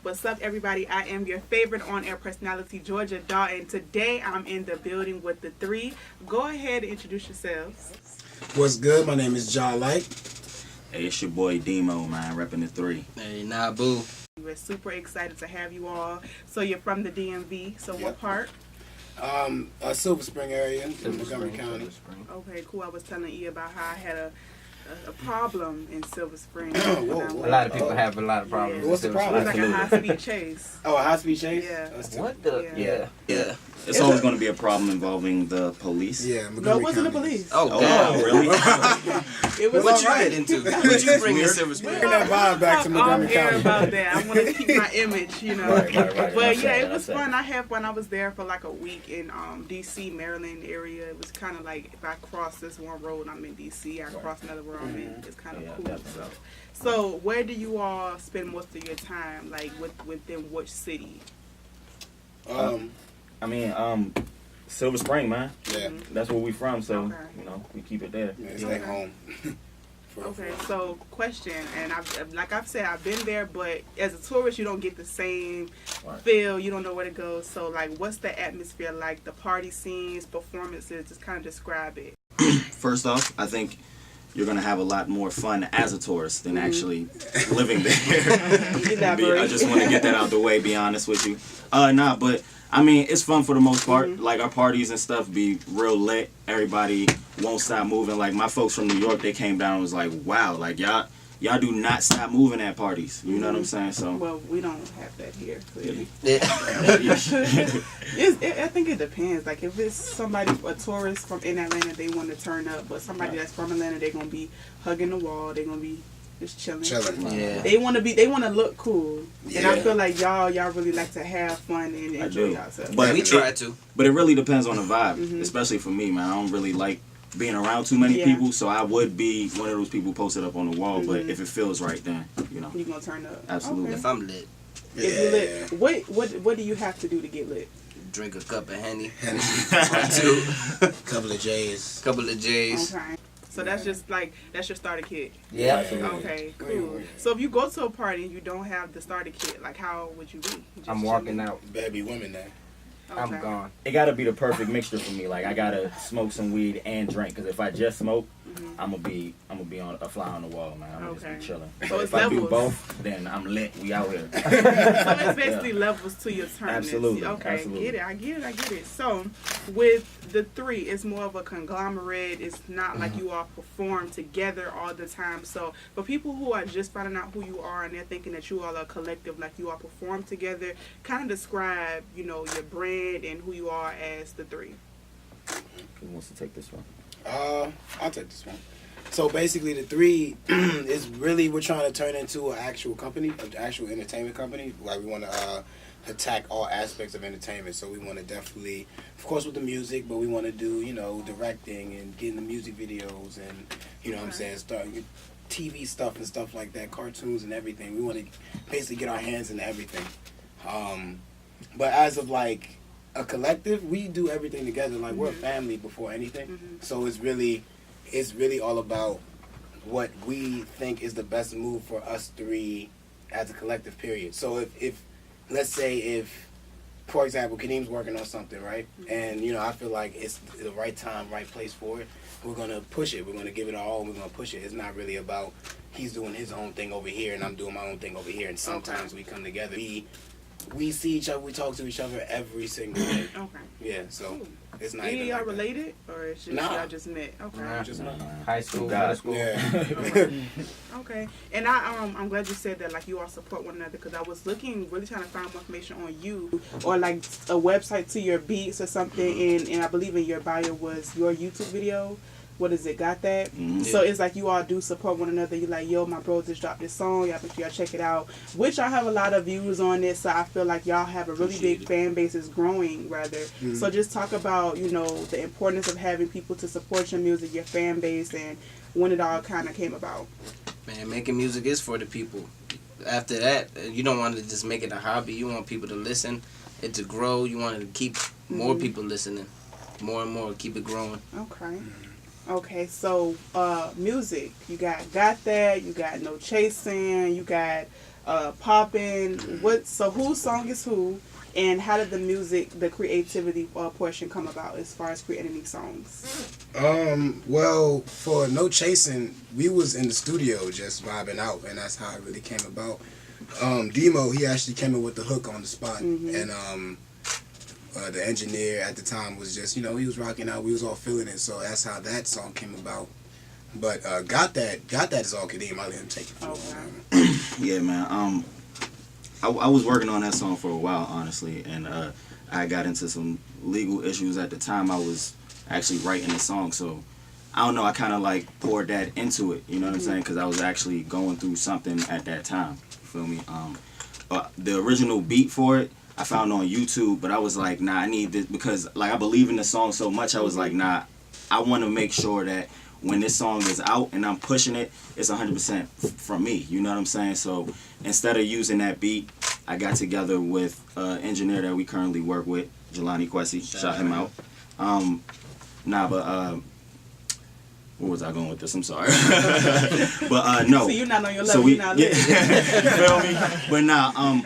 What's up, everybody? I am your favorite on-air personality, Georgia Daw, and today I'm in the building with the three. Go ahead and introduce yourselves. What's good? My name is JahLike. Hey, it's your boy Deemo, man, repping the 3. Hey, Nabu. We're super excited to have you all. So you're from the DMV. So what part? Silver Spring area in Montgomery County. Okay, cool. I was telling E about how I had a problem in Silver Spring. A lot of people have a lot of problems. Yeah. What's the problem? It's like a high-speed chase. Oh, a high-speed chase? Yeah. What the? Yeah. It's always going to be a problem involving the police. Yeah, No, it wasn't the police. Oh, Oh, God. really? It was What you alright. get into? What you bring in Silver Spring? Bring that vibe back to Montgomery County. County. About that. I want to keep my image, you know. Right. But yeah, it was fun. I had fun. I was there for like a week in D.C., Maryland area. It was kind of like if I cross this one road, I'm in D.C. I cross another road, I'm in. It's kind of cool. So where do you all spend most of your time? Like within which city? Silver Spring, man. Yeah. That's where we from, so, Okay. you know, we keep it there. Yeah, stay home. Okay, so question, and I've said, I've been there, but as a tourist, you don't get the same feel. You don't know where to go. So, like, what's the atmosphere like? The party scenes, performances, just kind of describe it. First off, I think you're going to have a lot more fun as a tourist than actually living there. I just want to get that out the way, be honest with you. But I mean, it's fun for the most part. Like, our parties and stuff be real lit. Everybody won't stop moving. Like, my folks from New York, they came down and was like, wow, like, y'all do not stop moving at parties. You know what I'm saying? So. Well, we don't have that here, clearly. Yeah. I think it depends. Like, if it's somebody, a tourist from in Atlanta, they want to turn up. But somebody that's from Atlanta, they're going to be hugging the wall. They're going to be just chilling. Yeah. They want to look cool. Yeah. And I feel like y'all really like to have fun and enjoy yourselves. But we try to. But it really depends on the vibe, especially for me, man. I don't really like being around too many people, so I would be one of those people posted up on the wall. But if it feels right, then you know you're gonna turn up. Absolutely. If I'm lit. If you lit, what do you have to do to get lit? Drink a cup of Henny. Two. Couple of J's. Okay. So that's just like, that's your starter kit. Yeah. Okay, cool. So if you go to a party and you don't have the starter kit, like how would you be? Just I'm walking out. Better be women there. Okay. I'm gone. it gotta be the perfect mixture for me. Like, I gotta smoke some weed and drink, because if I just smoke, I'm gonna be on a fly on the wall, man. I'm gonna just be chilling. So if I do both, then I'm lit. We out here. So it's basically levels to your turn. Absolutely. Okay, Absolutely. I get it. So with the 3, it's more of a conglomerate. It's not like you all perform together all the time. So for people who are just finding out who you are and they're thinking that you all are a collective, like you all perform together, kind of describe, your brand and who you are as the 3. Who wants to take this one? I'll take this one. So basically, the 3 is really, we're trying to turn into an actual company, an actual entertainment company. Like, we want to attack all aspects of entertainment. So we want to definitely, of course, with the music, but we want to do, directing and getting the music videos and, what I'm saying, starting TV stuff and stuff like that, cartoons and everything. We want to basically get our hands into everything. But as of like a collective, we do everything together. Like, we're a family before anything. So it's really all about what we think is the best move for us 3 as a collective, period. So if let's say, for example, Kadeem's working on something, right? And, I feel like it's the right time, right place for it. We're going to push it. We're going to give it our all. We're going to push it. It's not really about he's doing his own thing over here and I'm doing my own thing over here. And sometimes we come together. We see each other. We talk to each other every single day. Okay. Yeah, so cool. It's not Any even y'all like related? Or it's just y'all just met? Okay. Just not. High school, God. middle school. Yeah. Okay. And I'm glad you said that, like, you all support one another, because I was really trying to find more information on you, or like a website to your beats or something, and I believe in your bio was your YouTube video. What is it? Got that? So it's like you all do support one another. You're like, yo, my bro just dropped this song. Y'all make sure y'all check it out. Which I have a lot of views on this, so I feel like y'all have a really big fan base. It's growing, rather. So just talk about, the importance of having people to support your music, your fan base, and when it all kind of came about. Man, making music is for the people. After that, you don't want to just make it a hobby. You want people to listen, it to grow. You want to keep more people listening, more and more, keep it growing. Okay. Okay, so music, you got that, you got No Chasing, you got Poppin'. So whose song is who? And how did the creativity portion come about as far as creating these songs? Well, for No Chasing, we was in the studio just vibing out, and that's how it really came about. Deemo, he actually came in with the hook on the spot, and the engineer at the time was just, he was rocking out, we was all feeling it, so that's how that song came about. But Got That is all Kadeem. I let him take it for a while. Yeah, man. I was working on that song for a while, honestly, and I got into some legal issues at the time. I was actually writing the song, so I don't know. I kind of like poured that into it. You know what I'm saying? Because I was actually going through something at that time. You feel me? The original beat for it I found on YouTube, but I was like, nah, I need this because like I believe in the song so much. I was like, nah, I want to make sure that when this song is out and I'm pushing it, it's 100% from me. You know what I'm saying? So instead of using that beat, I got together with an engineer that we currently work with, Jelani Kwesi. Shout him out. Where was I going with this? I'm sorry. But no. So you're not on your level. You're not living. Feel me? But nah.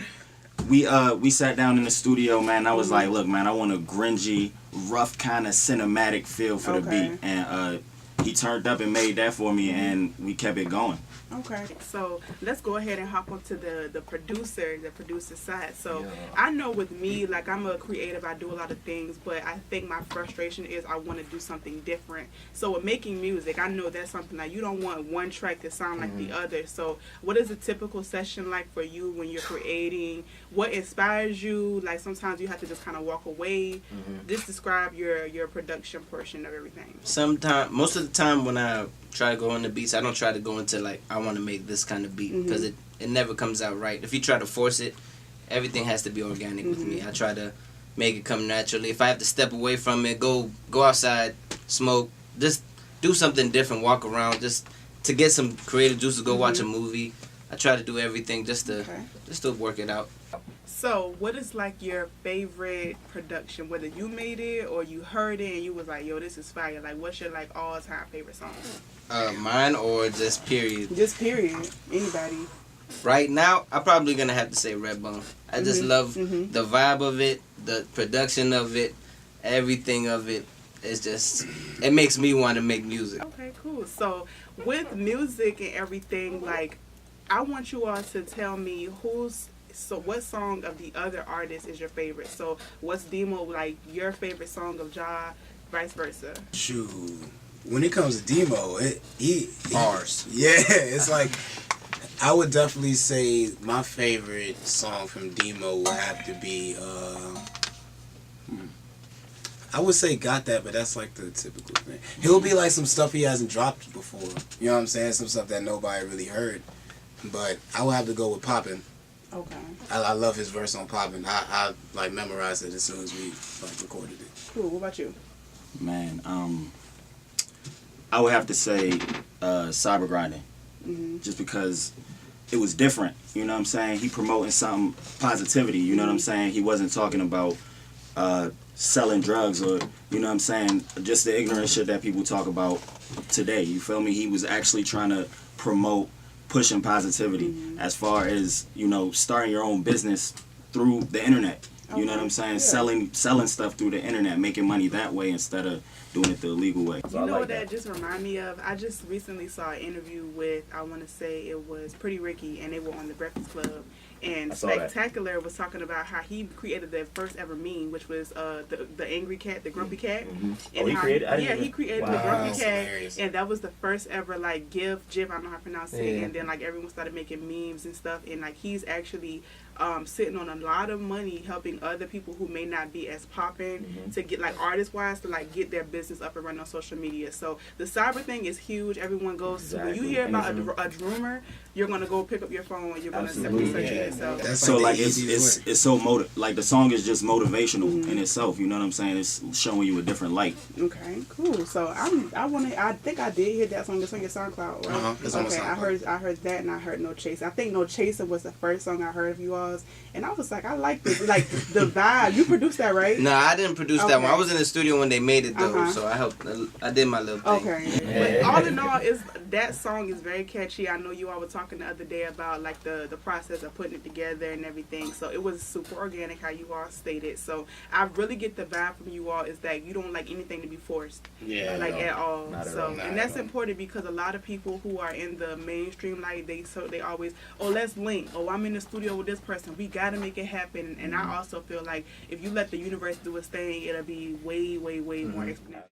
We sat down in the studio, man. I was like, look, man, I want a grungy, rough kind of cinematic feel for the beat, and he turned up and made that for me, and we kept it going. Okay, so let's go ahead and hop onto the producer side. So I know with me, like I'm a creative, I do a lot of things, but I think my frustration is I want to do something different. So with making music, I know that's something that you don't want one track to sound like the other. So what is a typical session like for you when you're creating? What inspires you? Like sometimes you have to just kind of walk away. Just describe your production portion of everything. Most of the time when I try to go on the beats, I don't try to go into like I want to make this kind of beat because it never comes out right. If you try to force it, everything has to be organic with me. I try to make it come naturally. If I have to step away from it, go outside, smoke, just do something different, walk around, just to get some creative juices, go watch a movie. I try to do everything just to work it out. So, what is like your favorite production? Whether you made it or you heard it and you was like, "Yo, this is fire!" Like, what's your like all-time favorite song? Mine or just period? Just period. Anybody. Right now, I'm probably gonna have to say Redbone. I just love the vibe of it, the production of it, everything of it. It's just it makes me want to make music. Okay, cool. So, with music and everything, like, I want you all to tell me what song of the other artist is your favorite? So what's Deemo like your favorite song of Jah, vice versa? Shoot. When it comes to Deemo, he bars. Yeah, it's like I would definitely say my favorite song from Deemo would have to be I would say Got That, but that's like the typical thing. He'll be like some stuff he hasn't dropped before. You know what I'm saying? Some stuff that nobody really heard. But I would have to go with Poppin'. Okay. I love his verse on Poppin'. I like memorized it as soon as we like recorded it. Cool. What about you? Man, I would have to say Cyber Grinding. Just because it was different. You know what I'm saying? He promoting some positivity. You know what I'm saying? He wasn't talking about selling drugs or, you know what I'm saying, just the ignorant shit that people talk about today. You feel me? He was actually trying to promote pushing positivity as far as, starting your own business through the internet. You know what I'm saying? Yeah. Selling stuff through the internet, making money that way instead of doing it the illegal way. You know what that just reminded me of? I just recently saw an interview with, I want to say it was Pretty Ricky, and they were on the Breakfast Club. And Spectacular was talking about how he created the first ever meme, which was the angry cat, the grumpy cat. And he created it? He created the grumpy cat, and that was the first ever like GIF, I don't know how to pronounce it. And then like everyone started making memes and stuff, and like he's actually sitting on a lot of money helping other people who may not be as popping to get like artist wise to like get their business up and running on social media. So the cyber thing is huge. Everyone goes when you hear about a rumor, you're gonna go pick up your phone and you're gonna simply search it yourself. So like it's so like the song is just motivational in itself. You know what I'm saying? It's showing you a different light. Okay, cool. So I think I did hear that song. It's on your SoundCloud, right? It's on my SoundCloud. I heard that and I heard No Chase. I think No Chaser was the first song I heard of you all. draws, and I was like, I like this, like the vibe. You produced that, right? No, I didn't produce that one. I was in the studio when they made it though, so I helped. I did my little thing. Okay, but all in all, that song is very catchy. I know you all were talking the other day about like the process of putting it together and everything. So it was super organic, how you all stated. So I really get the vibe from you all is that you don't like anything to be forced, at all. So and that's important because a lot of people who are in the mainstream, like they always, oh, let's link. Oh, I'm in the studio with this person. We gotta make it happen. And I also feel like if you let the universe do its thing, it'll be way, way, way more exponential.